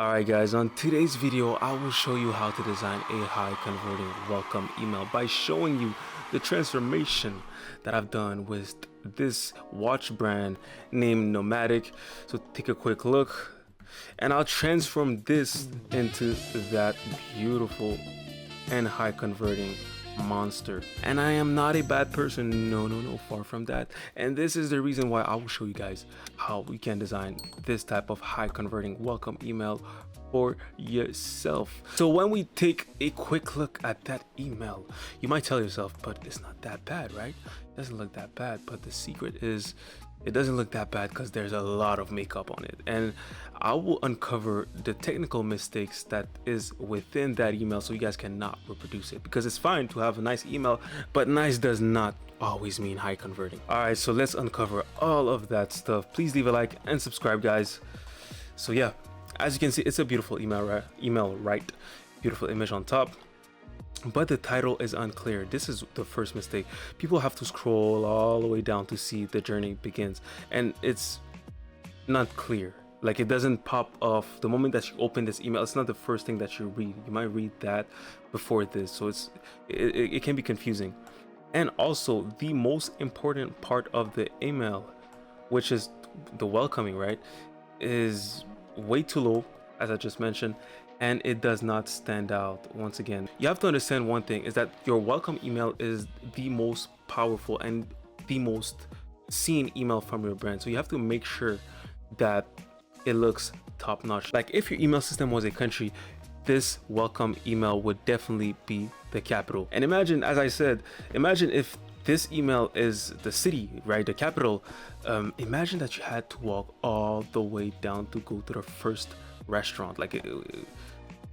Alright guys, on today's video I will show you how to design a high converting welcome email by showing you the transformation that I've done with this watch brand named Nomadic. So take a quick look and I'll transform this into that beautiful and high converting monster. And I am not a bad person, no, far from that. And this is the reason why I will show you guys how we can design this type of high converting welcome email for yourself. So when we take a quick look at that email, you might tell yourself, but it's not that bad, right? It doesn't look that bad. But the secret is it doesn't look that bad because there's a lot of makeup on it, and I will uncover the technical mistakes that is within that email so you guys cannot reproduce it, because it's fine to have a nice email, but nice does not always mean high converting. All right, so let's uncover all of that stuff. Please leave a like and subscribe, guys. So yeah, as you can see, it's a beautiful email, right? Beautiful image on top, but the title is unclear. This is the first mistake. People have to scroll all the way down to see the journey begins, and it's not clear. Like, it doesn't pop off the moment that you open this email. It's not the first thing that you read. You might read that before this, so it can be confusing. And also, the most important part of the email, which is the welcoming, right, is way too low, as I just mentioned, and it does not stand out. Once again, you have to understand one thing, is that your welcome email is the most powerful and the most seen email from your brand. So you have to make sure that it looks top notch. Like, if your email system was a country, this welcome email would definitely be the capital. And imagine, as I said, imagine if this email is the city, right, the capital. Imagine that you had to walk all the way down to go to the first restaurant. Like,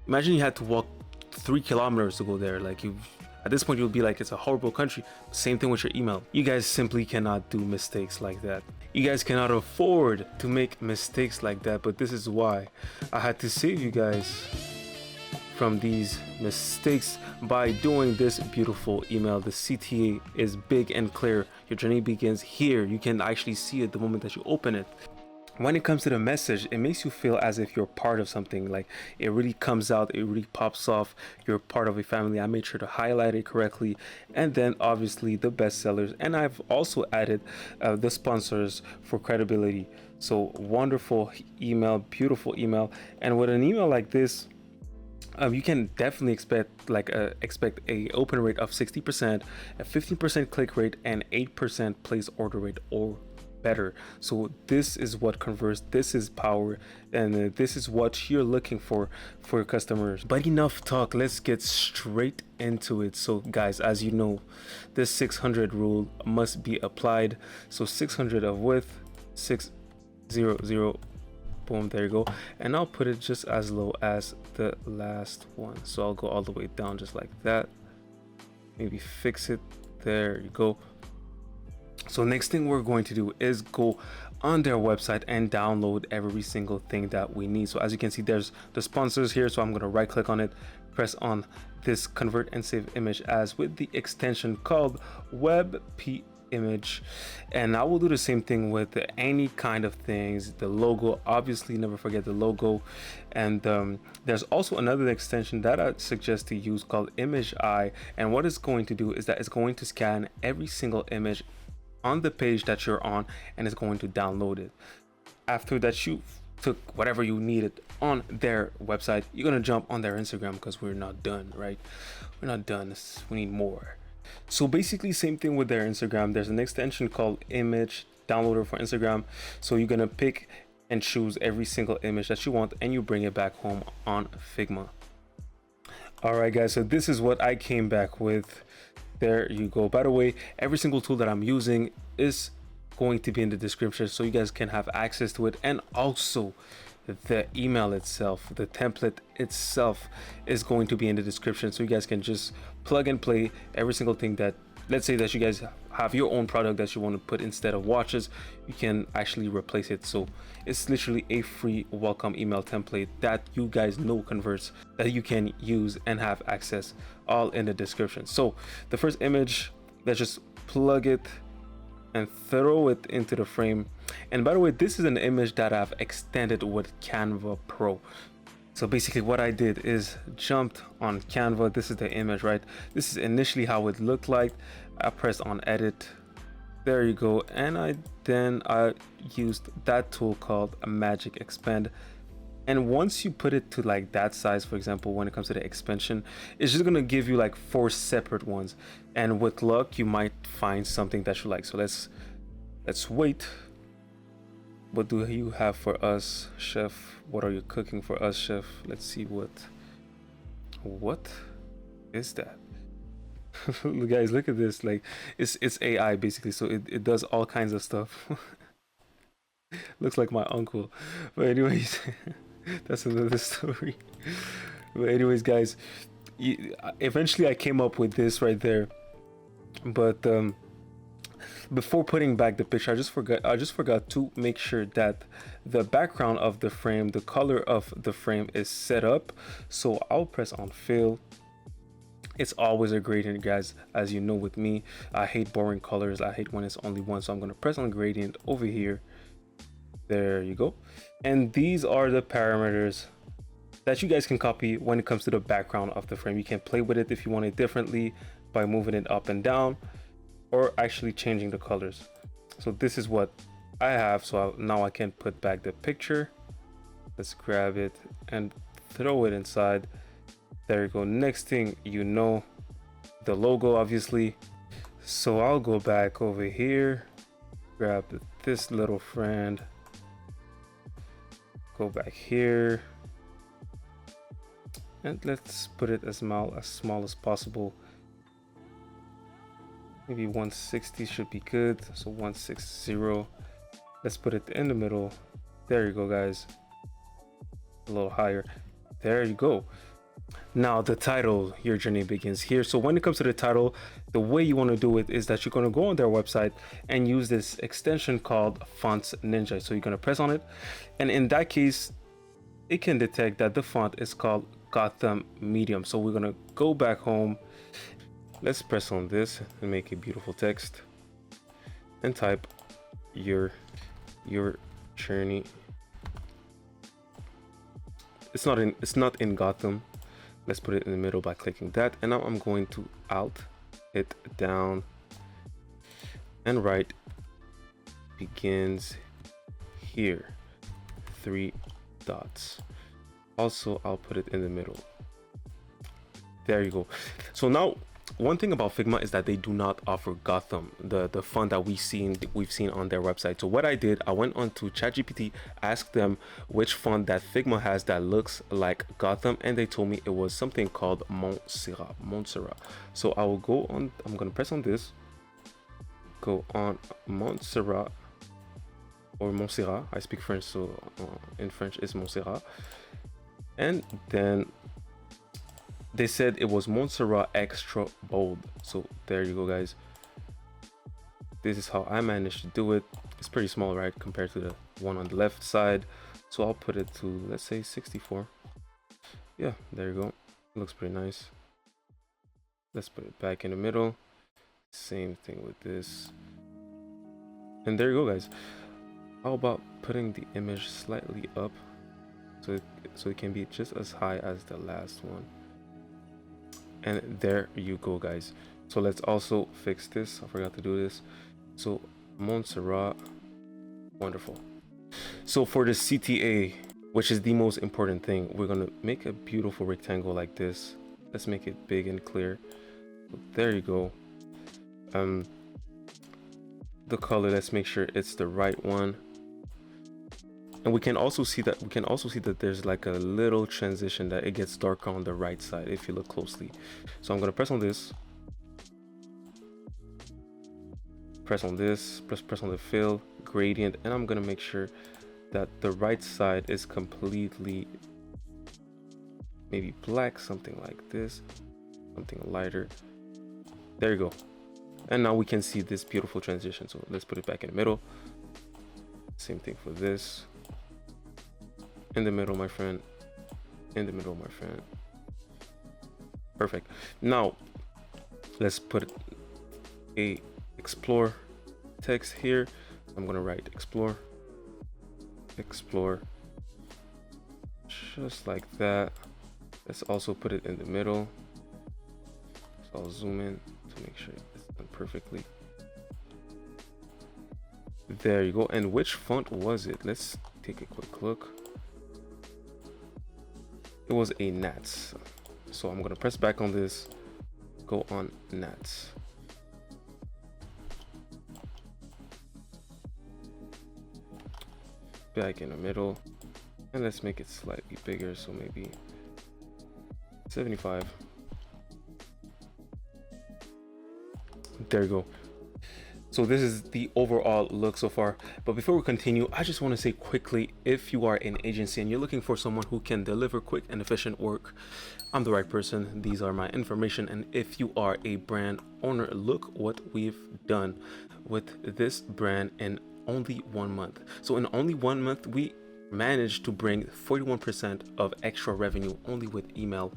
imagine you had to walk 3 kilometers to go there. Like, at this point you'll be like, it's a horrible country. Same thing with your email. You guys simply cannot do mistakes like that. You guys cannot afford to make mistakes like that, but this is why I had to save you guys from these mistakes by doing this beautiful email. The CTA is big and clear. Your journey begins here. You can actually see it the moment that you open it. When it comes to the message, it makes you feel as if you're part of something. Like, it really comes out, it really pops off. You're part of a family. I made sure to highlight it correctly. And then obviously the bestsellers, and I've also added the sponsors for credibility. So wonderful email, beautiful email. And with an email like this, you can definitely expect a open rate of 60%, a 15% click rate, and 8% place order rate or better. So this is what converts, this is power, and this is what you're looking for your customers. But enough talk, let's get straight into it. So guys, as you know, this 600 rule must be applied. So 600 of width, 600, boom, there you go. And I'll put it just as low as the last one. So I'll go all the way down just like that. Maybe fix it. There you go. So next thing we're going to do is go on their website and download every single thing that we need. So as you can see, there's the sponsors here. So I'm going to right click on it, press on this convert and save image as with the extension called WebP-Image. And I will do the same thing with any kind of things. The logo, obviously never forget the logo. And there's also another extension that I suggest to use called Image Eye. And what it's going to do is that it's going to scan every single image on the page that you're on, and it's going to download it. After that, you took whatever you needed on their website, you're gonna jump on their Instagram, because we're not done, right? We're not done, we need more. So basically, same thing with their Instagram. There's an extension called Image Downloader for Instagram. So you're gonna pick and choose every single image that you want, and you bring it back home on Figma. All right, guys, so this is what I came back with. There you go. By the way, every single tool that I'm using is going to be in the description, so you guys can have access to it. And also the email itself, the template itself, is going to be in the description, so you guys can just plug and play every single thing that, let's say that you guys have your own product that you want to put instead of watches, you can actually replace it. So it's literally a free welcome email template that you guys know converts, that you can use and have access, all in the description. So the first image, let's just plug it and throw it into the frame. And by the way, this is an image that I've extended with Canva Pro. So basically what I did is jumped on Canva. This is the image, right? This is initially how it looked like. I pressed on edit. There you go. And I used that tool called a Magic Expand. And once you put it to like that size, for example, when it comes to the expansion, it's just gonna give you like 4 separate ones. And with luck, you might find something that you like. So let's wait. What do you have for us, chef? What are you cooking for us, chef? Let's see what is that? Guys, look at this. Like it's AI basically, so it does all kinds of stuff. Looks like my uncle. But anyways, that's another story. But anyways, guys, eventually I came up with this right there. But before putting back the picture, I just forgot to make sure that the background of the frame, the color of the frame is set up. So I'll press on fill. It's always a gradient, guys. As you know, with me, I hate boring colors. I hate when it's only one. So I'm going to press on gradient over here. There you go. And these are the parameters that you guys can copy when it comes to the background of the frame. You can play with it if you want it differently by moving it up and down, or actually changing the colors. So this is what I have. So now I can put back the picture. Let's grab it and throw it inside. There you go. Next thing you know, the logo, obviously. So I'll go back over here, grab this little friend, go back here, and let's put it as small as possible. Maybe 160 should be good. So 160. Let's put it in the middle. There you go, guys. A little higher. There you go. Now the title, Your Journey Begins Here. So when it comes to the title, the way you want to do it is that you're going to go on their website and use this extension called Fonts Ninja. So you're going to press on it, and in that case, it can detect that the font is called Gotham Medium. So we're going to go back home. Let's press on this and make a beautiful text and type your journey. It's not in Gotham. Let's put it in the middle by clicking that. And now I'm going to alt it down and write begins here, 3 dots. Also, I'll put it in the middle. There you go. So now, one thing about Figma is that they do not offer Gotham, the font that we've seen on their website. So what I did, I went on to ChatGPT, asked them which font that Figma has that looks like Gotham, and they told me it was something called Montserrat. So I will go on, I'm going to press on this, go on Montserrat, or Montserrat. I speak French, so in French it's Montserrat. And then they said it was Montserrat extra bold. So there you go, guys. This is how I managed to do it. It's pretty small, right, compared to the one on the left side. So I'll put it to, let's say, 64. Yeah, there you go. It looks pretty nice. Let's put it back in the middle. Same thing with this. And there you go, guys. How about putting the image slightly up so it can be just as high as the last one? And there you go, guys. So let's also fix this. I forgot to do this. So Montserrat, wonderful. So for the CTA, which is the most important thing, we're gonna make a beautiful rectangle like this. Let's make it big and clear. So there you go. The color, let's make sure it's the right one. And we can also see that there's like a little transition, that it gets darker on the right side if you look closely. So I'm going to press on this, press on the fill, gradient, and I'm going to make sure that the right side is completely maybe black, something like this, something lighter. There you go. And now we can see this beautiful transition. So let's put it back in the middle. Same thing for this. In the middle, my friend. In the middle, my friend. Perfect. Now, let's put a explore text here. I'm gonna write explore just like that. Let's also put it in the middle. So I'll zoom in to make sure it's done perfectly. There you go. And which font was it? Let's take a quick look. It was a Nats. So I'm gonna press back on this, go on Nats. Back in the middle, and let's make it slightly bigger, so maybe 75. There you go. So this is the overall look so far, but before we continue, I just want to say quickly, if you are an agency and you're looking for someone who can deliver quick and efficient work, I'm the right person. These are my information. And if you are a brand owner, look what we've done with this brand in only 1 month. So in only 1 month, we managed to bring 41% of extra revenue only with email,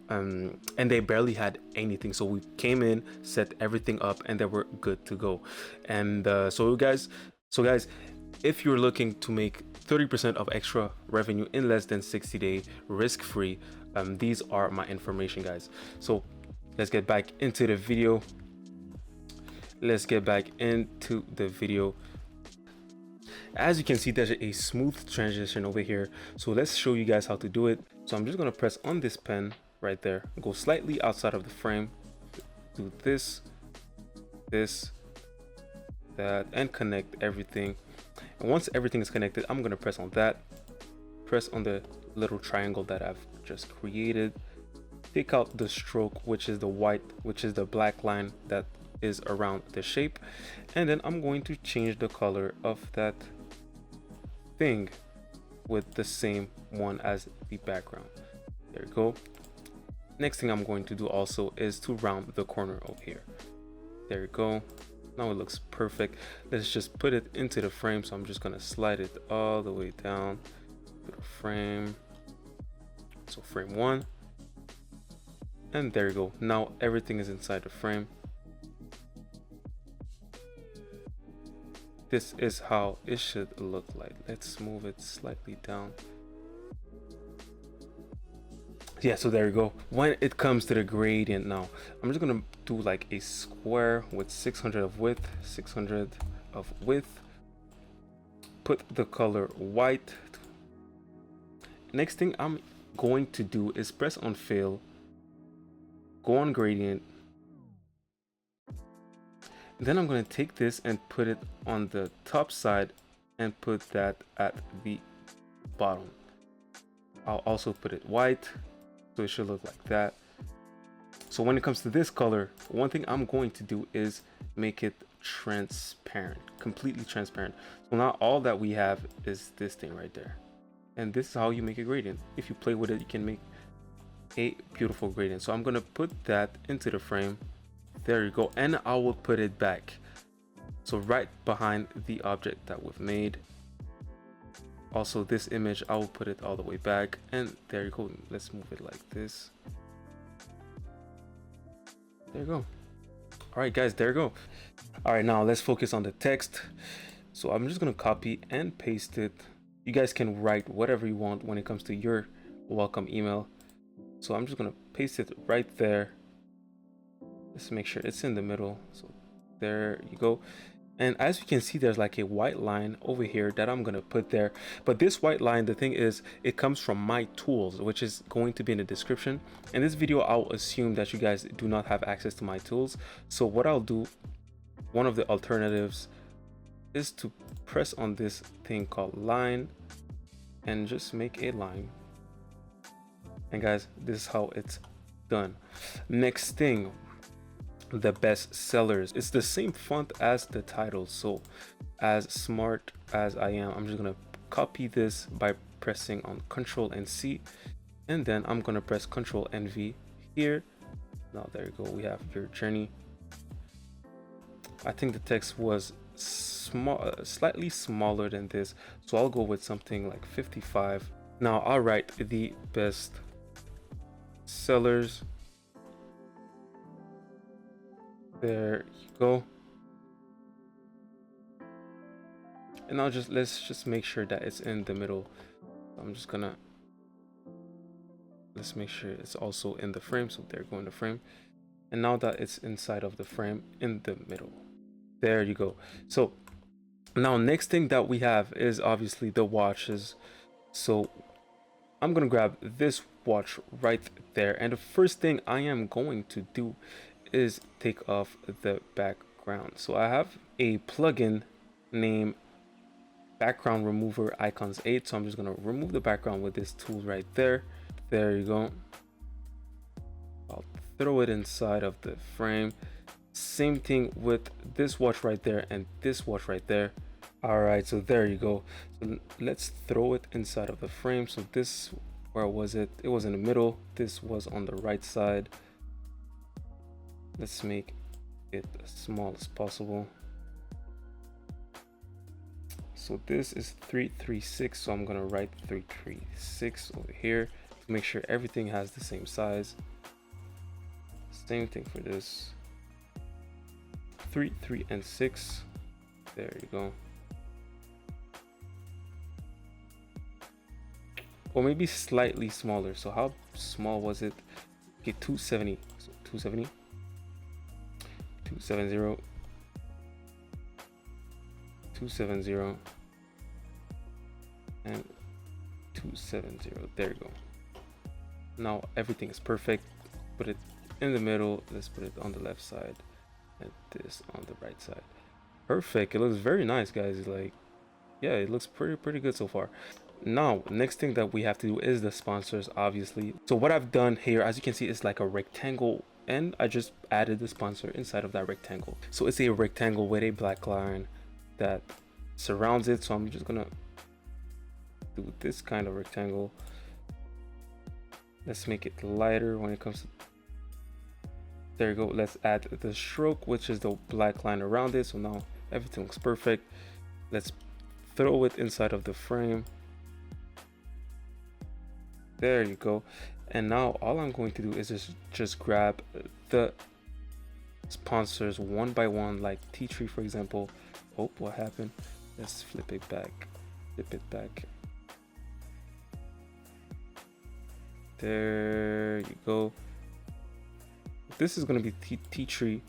and they barely had anything. So we came in, set everything up, and they were good to go. And so guys, if you're looking to make 30% of extra revenue in less than 60 days, risk-free, these are my information, guys. So let's get back into the video. As you can see, there's a smooth transition over here. So let's show you guys how to do it. So I'm just gonna press on this pen right there, go slightly outside of the frame, do this, that, and connect everything. And once everything is connected, I'm gonna press on that, press on the little triangle that I've just created, take out the stroke, which is the white, which is the black line that is around the shape, and then I'm going to change the color of that thing with the same one as the background. There you go. Next thing I'm going to do also is to round the corner over here. There you go. Now it looks perfect. Let's just put it into the frame. So I'm just gonna slide it all the way down to the frame. So frame 1, and there you go. Now everything is inside the frame. This is how it should look like. Let's move it slightly down. Yeah, so there you go. When it comes to the gradient now, I'm just gonna do like a square with 600 of width, 600 of width. Put the color white. Next thing I'm going to do is press on fill, go on gradient. Then I'm going to take this and put it on the top side and put that at the bottom. I'll also put it white, so it should look like that. So when it comes to this color, one thing I'm going to do is make it transparent, completely transparent. So now all that we have is this thing right there. And this is how you make a gradient. If you play with it, you can make a beautiful gradient. So I'm going to put that into the frame. There you go, and I will put it back, so right behind the object that we've made. Also this image, I will put it all the way back, and there you go. Let's move it like this. There you go. All right guys, there you go. All right, now let's focus on the text. So I'm just gonna copy and paste it. You guys can write whatever you want when it comes to your welcome email. So I'm just gonna paste it right there. Let's make sure it's in the middle. So there you go. And as you can see, there's like a white line over here that I'm gonna put there. But this white line, the thing is, it comes from my tools, which is going to be in the description. In this video, I'll assume that you guys do not have access to my tools. So what I'll do, one of the alternatives is to press on this thing called line and just make a line. And guys, this is how it's done. Next thing, the best sellers. It's the same font as the title. So as smart as I am, I'm just gonna copy this by pressing on Ctrl and C, and then I'm gonna press Ctrl and V here. Now there you go, we have your journey. I think the text was small, slightly smaller than this, so I'll go with something like 55. Now I'll write the best sellers. There you go. And let's just make sure that it's in the middle. I'm just gonna Let's make sure it's also in the frame. So there, go in the frame. And now that it's inside of the frame, in the middle, there you go. So now next thing that we have is obviously the watches. So I'm gonna grab this watch right there, and the first thing I am going to do is take off the background. So I have a plugin named background remover icons 8, so I'm just gonna remove the background with this tool right there. There you go. I'll throw it inside of the frame. Same thing with this watch right there and this watch right there. All right, so there you go. So let's throw it inside of the frame. So this, where was it? It was in the middle. This was on the right side. Let's make it as small as possible. So this is 336, so I'm gonna write 336 over here to make sure everything has the same size. Same thing for this. 3, 3, and 6. There you go. Or maybe slightly smaller. So how small was it? Okay, 270. So 270. 270. 270. And 270. There you go. Now everything is perfect. Put it in the middle. Let's put it on the left side. And this on the right side. Perfect. It looks very nice, guys. Like, yeah, it looks pretty good so far. Now next thing that we have to do is the sponsors, obviously. So what I've done here, as you can see, is like a rectangle, and I just added the sponsor inside of that rectangle. So it's a rectangle with a black line that surrounds it. So I'm just gonna do this kind of rectangle. Let's make it lighter when it comes to, there you go. Let's add the stroke, which is the black line around it. So now everything looks perfect. Let's throw it inside of the frame. There you go. And now all I'm going to do is just grab the sponsors one by one, like T3, for example. Oh, what happened? Let's flip it back. Flip it back. There you go. This is going to be T3.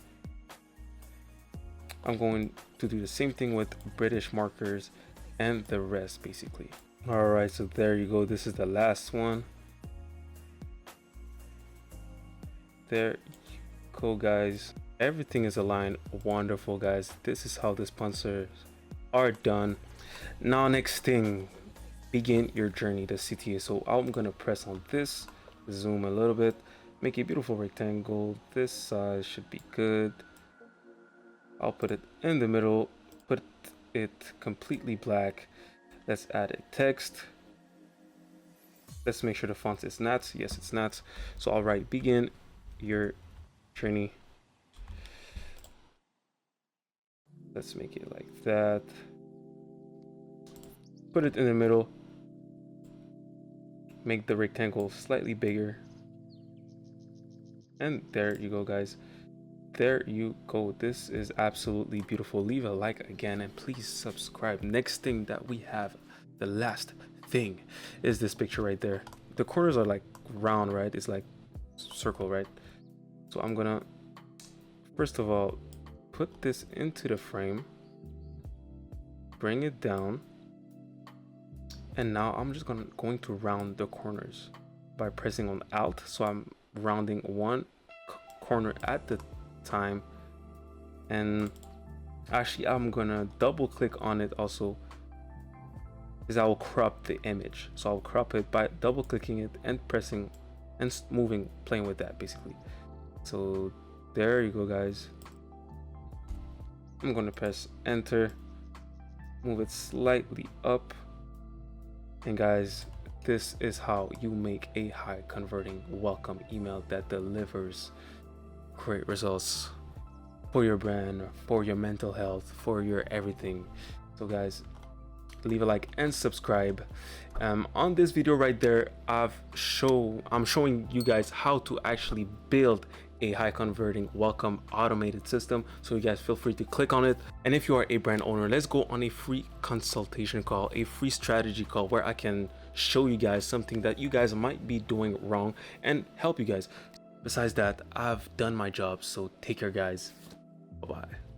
I'm going to do the same thing with British markers and the rest, basically. All right, so there you go. This is the last one. There you go, guys. Everything is aligned. Wonderful, guys. This is how the sponsors are done. Now next thing, begin your journey, the CTA. So I'm gonna press on this, zoom a little bit, make a beautiful rectangle. This size should be good. I'll put it in the middle, put it completely black. Let's add a text. Let's make sure the font is Nats. Yes, it's Nats. So I'll write begin your journey. Let's make it like that. Put it in the middle. Make the rectangle slightly bigger. And there you go, guys. There you go. This is absolutely beautiful. Leave a like again and please subscribe. Next thing that we have, the last thing, is this picture right there. The corners are like round, right? It's like circle, right? So I'm gonna first of all put this into the frame, bring it down, and now I'm just going to round the corners by pressing on Alt. So I'm rounding one corner at the time, and actually I'm gonna double click on it also, is I will crop the image. So I'll crop it by double clicking it and pressing and moving, playing with that basically. So there you go, guys. I'm gonna press enter, move it slightly up, and guys, this is how you make a high converting welcome email that delivers great results for your brand, for your mental health, for your everything. So guys, leave a like and subscribe. On this video right there, I'm showing you guys how to actually build a high converting welcome automated system. So you guys feel free to click on it. And if you are a brand owner, let's go on a free consultation call, a free strategy call, where I can show you guys something that you guys might be doing wrong and help you guys. Besides that, I've done my job, so take care guys. Bye bye.